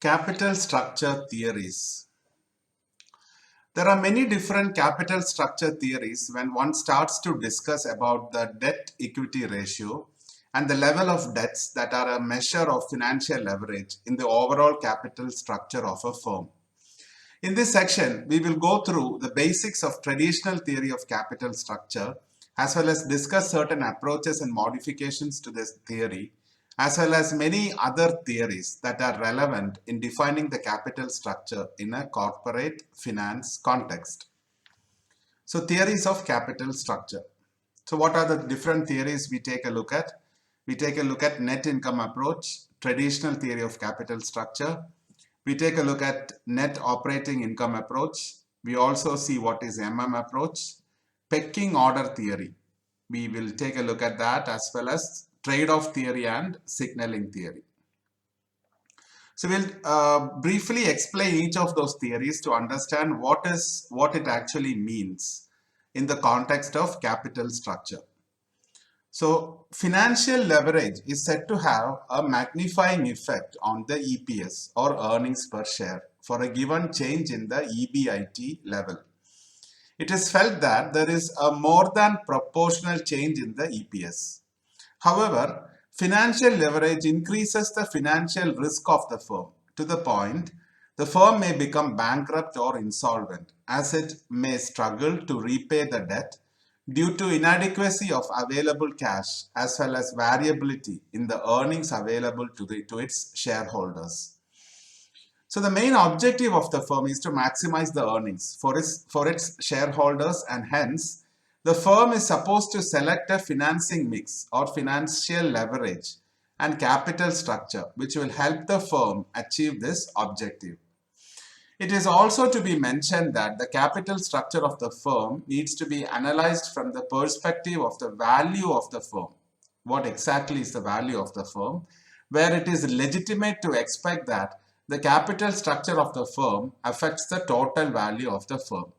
Capital structure theories. There are many different capital structure theories when one starts to discuss about the debt equity ratio and the level of debts that are a measure of financial leverage in the overall capital structure of a firm. In this section, we will go through the basics of traditional theory of capital structure as well as discuss certain approaches and modifications to this theory as well as many other theories that are relevant in defining the capital structure in a corporate finance context. So theories of capital structure. So what are the different theories we take a look at? We take a look at net income approach, traditional theory of capital structure. We take a look at net operating income approach. We also see what is approach, pecking order theory. We will take a look at that as well as trade-off theory and signaling theory. So we'll briefly explain each of those theories to understand what it actually means in the context of capital structure. So financial leverage is said to have a magnifying effect on the EPS or earnings per share for a given change in the EBIT level. It is felt that there is a more than proportional change in the EPS. However, financial leverage increases the financial risk of the firm to the point the firm may become bankrupt or insolvent as it may struggle to repay the debt due to inadequacy of available cash as well as variability in the earnings available to its shareholders. So the main objective of the firm is to maximize the earnings for its shareholders, and hence the firm is supposed to select a financing mix or financial leverage and capital structure which will help the firm achieve this objective. It is also to be mentioned that the capital structure of the firm needs to be analyzed from the perspective of the value of the firm. What exactly is the value of the firm? Where it is legitimate to expect that the capital structure of the firm affects the total value of the firm.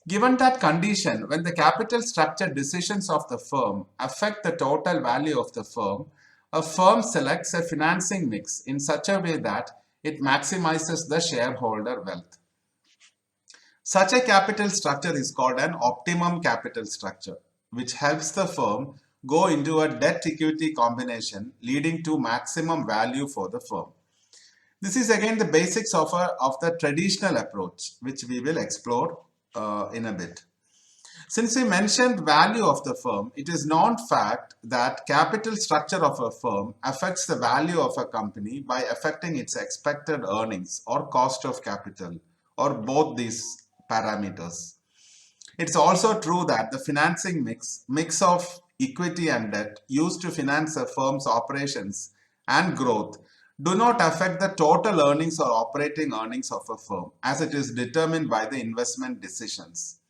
Given that condition, when the capital structure decisions of the firm affect the total value of the firm, a firm selects a financing mix in such a way that it maximizes the shareholder wealth. Such a capital structure is called an optimum capital structure, which helps the firm go into a debt-equity combination leading to maximum value for the firm. This is again the basics of the traditional approach, which we will explore in a bit. Since we mentioned value of the firm, it is known fact that capital structure of a firm affects the value of a company by affecting its expected earnings or cost of capital or both these parameters. It's also true that the financing mix of equity and debt used to finance a firm's operations and growth do not affect the total earnings or operating earnings of a firm as it is determined by the investment decisions.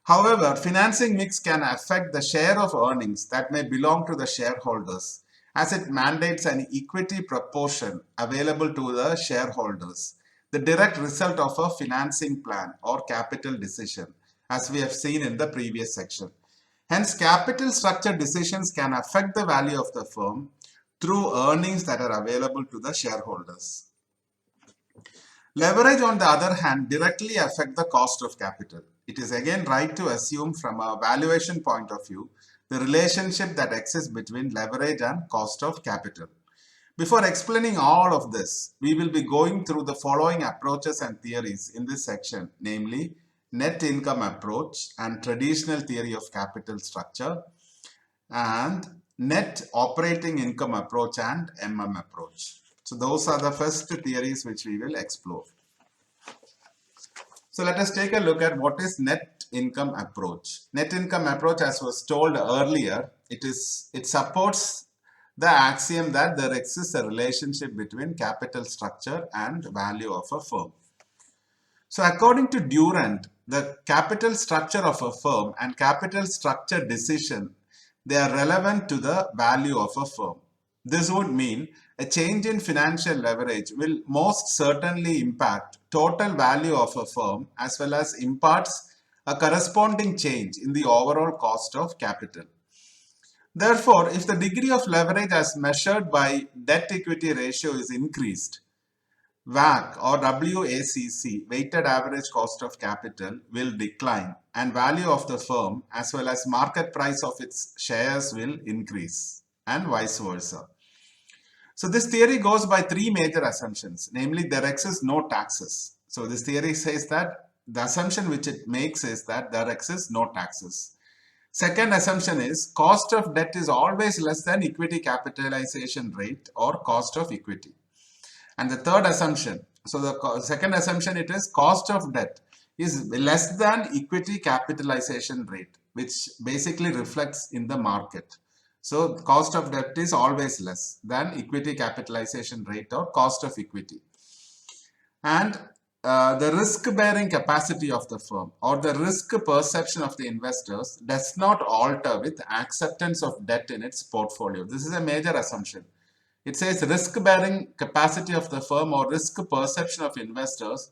However, financing mix can affect the share of earnings that may belong to the shareholders as it mandates an equity proportion available to the shareholders, the direct result of a financing plan or capital decision, as we have seen in the previous section. Hence, capital structure decisions can affect the value of the firm through earnings that are available to the shareholders. Leverage, on the other hand, directly affects the cost of capital. It is again right to assume from a valuation point of view the relationship that exists between leverage and cost of capital. Before explaining all of this, we will be going through the following approaches and theories in this section, namely net income approach and traditional theory of capital structure, and net operating income approach and approach. So those are the first theories which we will explore. So let us take a look at what is net income approach. Net income approach, as was told earlier, it supports the axiom that there exists a relationship between capital structure and value of a firm. So according to Durant, the capital structure of a firm and capital structure decision, they are relevant to the value of a firm. This would mean a change in financial leverage will most certainly impact total value of a firm as well as imparts a corresponding change in the overall cost of capital. Therefore, if the degree of leverage as measured by debt equity ratio is increased, WACC or WACC, weighted average cost of capital, will decline and value of the firm as well as market price of its shares will increase and vice versa. So this theory goes by three major assumptions, namely there exists no taxes. So this theory says that the assumption which it makes is that there exists no taxes. Second assumption is cost of debt is always less than equity capitalization rate or cost of equity. And the third assumption, so the second assumption, it is cost of debt is less than equity capitalization rate, which basically reflects in the market. So cost of debt is always less than equity capitalization rate or cost of equity. And the risk bearing capacity of the firm or the risk perception of the investors does not alter with acceptance of debt in its portfolio. This is a major assumption. It says risk bearing capacity of the firm or risk perception of investors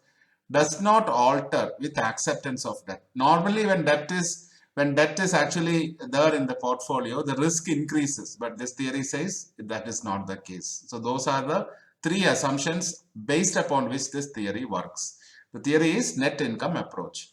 does not alter with acceptance of debt. Normally when debt is actually there in the portfolio, the risk increases, but this theory says that is not the case. So those are the three assumptions based upon which this theory works. The theory is net income approach.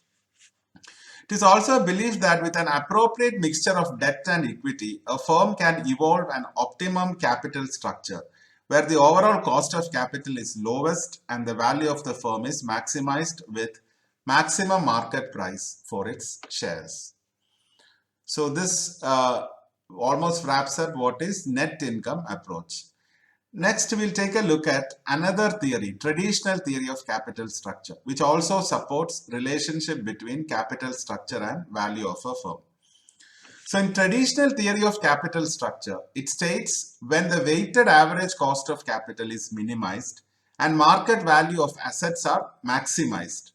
It is also believed that with an appropriate mixture of debt and equity, a firm can evolve an optimum capital structure where the overall cost of capital is lowest and the value of the firm is maximized with maximum market price for its shares. So this almost wraps up what is net income approach. Next, we'll take a look at another theory, traditional theory of capital structure, which also supports relationship between capital structure and value of a firm. So in traditional theory of capital structure, it states when the weighted average cost of capital is minimized and market value of assets are maximized,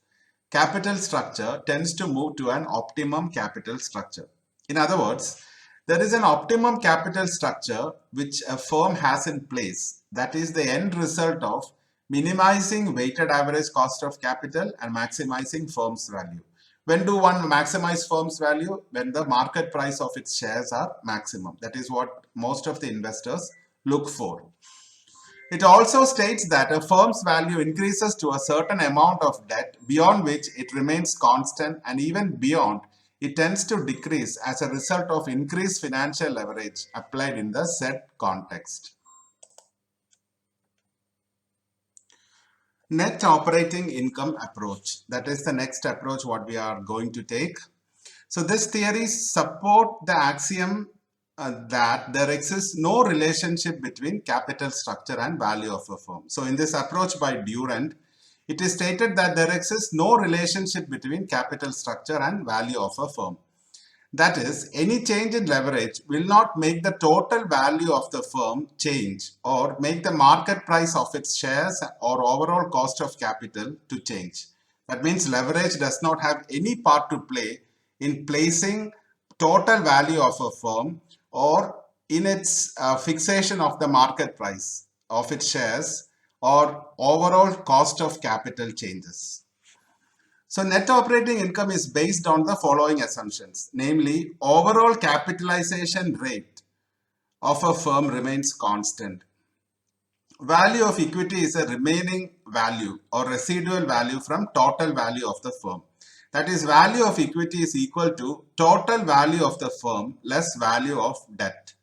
capital structure tends to move to an optimum capital structure. In other words, there is an optimum capital structure which a firm has in place. That is the end result of minimizing weighted average cost of capital and maximizing firm's value. When do one maximize firm's value? When the market price of its shares are maximum. That is what most of the investors look for. It also states that a firm's value increases to a certain amount of debt beyond which it remains constant, and even beyond it tends to decrease as a result of increased financial leverage applied in the said context. Net operating income approach. That is the next approach what we are going to take. So this theory support the axiom that there exists no relationship between capital structure and value of a firm. So in this approach by Durand, it is stated that there exists no relationship between capital structure and value of a firm. That is, any change in leverage will not make the total value of the firm change or make the market price of its shares or overall cost of capital to change. That means leverage does not have any part to play in placing total value of a firm or in its fixation of the market price of its shares or overall cost of capital changes. So net operating income is based on the following assumptions, namely overall capitalization rate of a firm remains constant. Value of equity is a remaining value or residual value from total value of the firm. That is, value of equity is equal to total value of the firm less value of debt.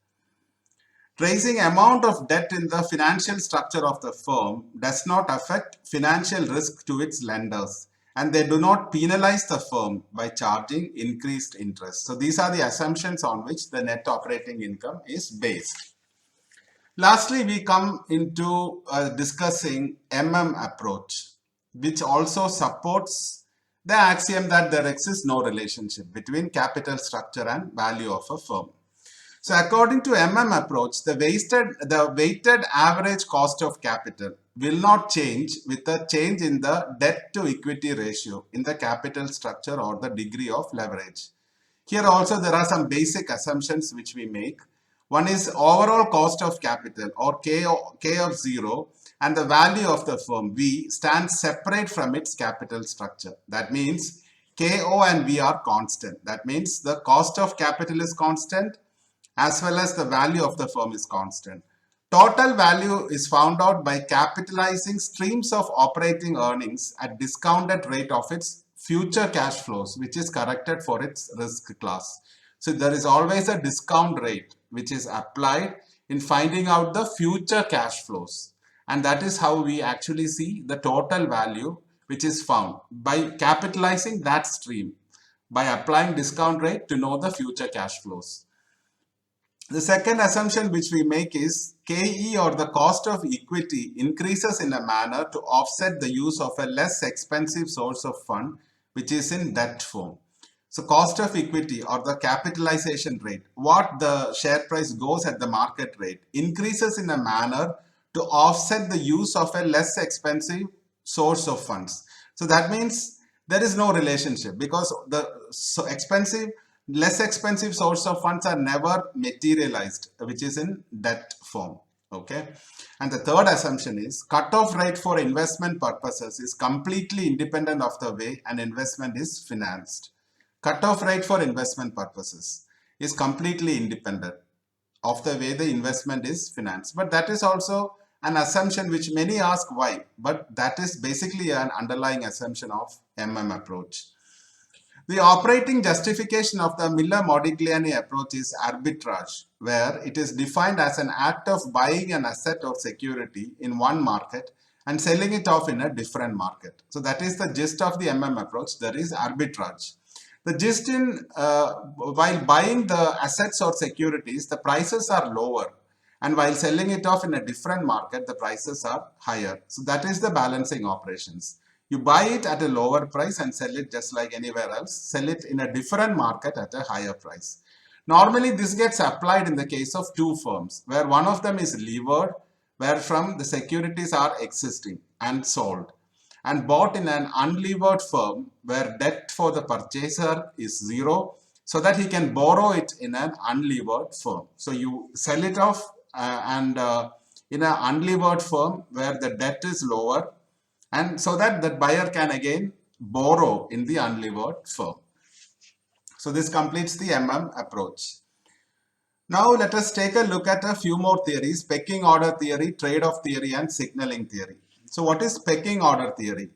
Raising amount of debt in the financial structure of the firm does not affect financial risk to its lenders, and they do not penalize the firm by charging increased interest. So these are the assumptions on which the net operating income is based. Lastly, we come into discussing approach, which also supports the axiom that there exists no relationship between capital structure and value of a firm. So according to approach, the weighted average cost of capital will not change with a change in the debt to equity ratio in the capital structure or the degree of leverage. Here also there are some basic assumptions which we make. One is overall cost of capital or K of 0 and the value of the firm V stands separate from its capital structure. That means KO and V are constant. That means the cost of capital is constant as well as the value of the firm is constant. Total value is found out by capitalizing streams of operating earnings at discounted rate of its future cash flows, which is corrected for its risk class. So there is always a discount rate which is applied in finding out the future cash flows. And that is how we actually see the total value which is found by capitalizing that stream, by applying discount rate to know the future cash flows. The second assumption which we make is KE, or the cost of equity, increases in a manner to offset the use of a less expensive source of fund which is in debt form. So cost of equity, or the capitalization rate, what the share price goes at the market rate, increases in a manner to offset the use of a less expensive source of funds. So that means there is no relationship, because the less expensive source of funds are never materialized, which is in debt form. Okay. And the third assumption is cutoff rate for investment purposes is completely independent of the way an investment is financed. Cutoff rate for investment purposes is completely independent of the way the investment is financed. But that is also an assumption which many ask why, but that is basically an underlying assumption of approach. The operating justification of the Miller-Modigliani approach is arbitrage, where it is defined as an act of buying an asset or security in one market and selling it off in a different market. So that is the gist of the approach. There is arbitrage. The gist in while buying the assets or securities, the prices are lower, and while selling it off in a different market, the prices are higher. So that is the balancing operations. You buy it at a lower price and sell it just like anywhere else. Sell it in a different market at a higher price. Normally, this gets applied in the case of two firms, where one of them is levered, where from the securities are existing and sold, and bought in an unlevered firm where debt for the purchaser is zero, so that he can borrow it in an unlevered firm. So you sell it off in an unlevered firm where the debt is lower, and so that the buyer can again borrow in the unlevered firm. So this completes the approach. Now let us take a look at a few more theories: pecking order theory, trade-off theory, and signaling theory. So what is pecking order theory?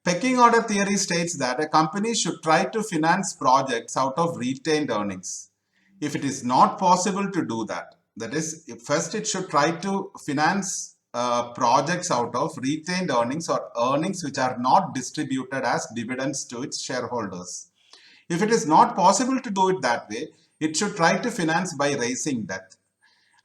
Pecking order theory states that a company should try to finance projects out of retained earnings. If it is not possible to do that, that is, first it should try to finance projects out of retained earnings, or earnings which are not distributed as dividends to its shareholders. If it is not possible to do it that way, it should try to finance by raising debt.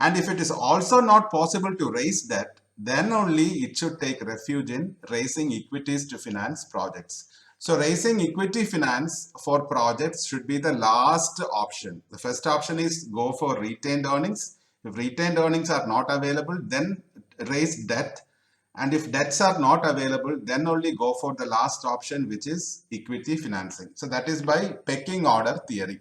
And if it is also not possible to raise debt, then only it should take refuge in raising equities to finance projects. So raising equity finance for projects should be the last option. The first option is go for retained earnings. If retained earnings are not available, then raise debt. And if debts are not available, then only go for the last option, which is equity financing. So that is by pecking order theory.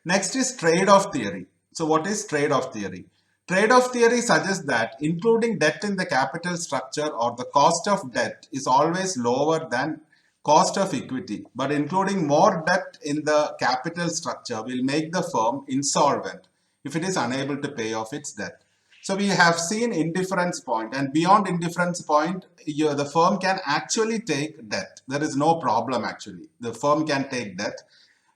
Next is trade-off theory. So what is trade-off theory? Trade-off theory suggests that including debt in the capital structure, or the cost of debt, is always lower than cost of equity, but including more debt in the capital structure will make the firm insolvent if it is unable to pay off its debt. So we have seen indifference point, and beyond indifference point, the firm can actually take debt. There is no problem actually. The firm can take debt,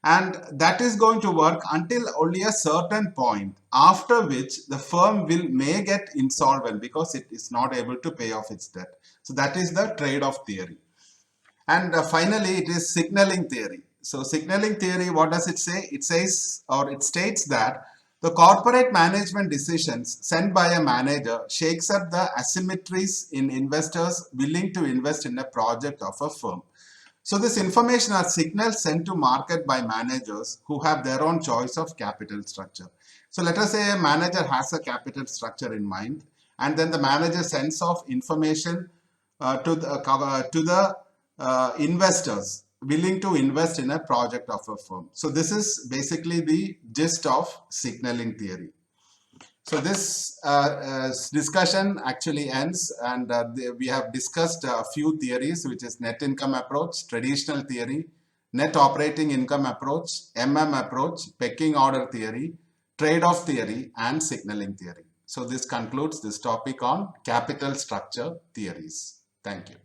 and that is going to work until only a certain point, after which the firm may get insolvent because it is not able to pay off its debt. So that is the trade-off theory. And finally, it is signaling theory. So signaling theory, what does it say? It says, or it states that the corporate management decisions sent by a manager shakes up the asymmetries in investors willing to invest in a project of a firm. So this information are signals sent to market by managers who have their own choice of capital structure. So let us say a manager has a capital structure in mind, and then the manager sends off information to the investors willing to invest in a project of a firm. So this is basically the gist of signaling theory. So this discussion actually ends, and we have discussed a few theories, which is net income approach, traditional theory, net operating income approach, approach, pecking order theory, trade-off theory, and signaling theory. So this concludes this topic on capital structure theories. Thank you.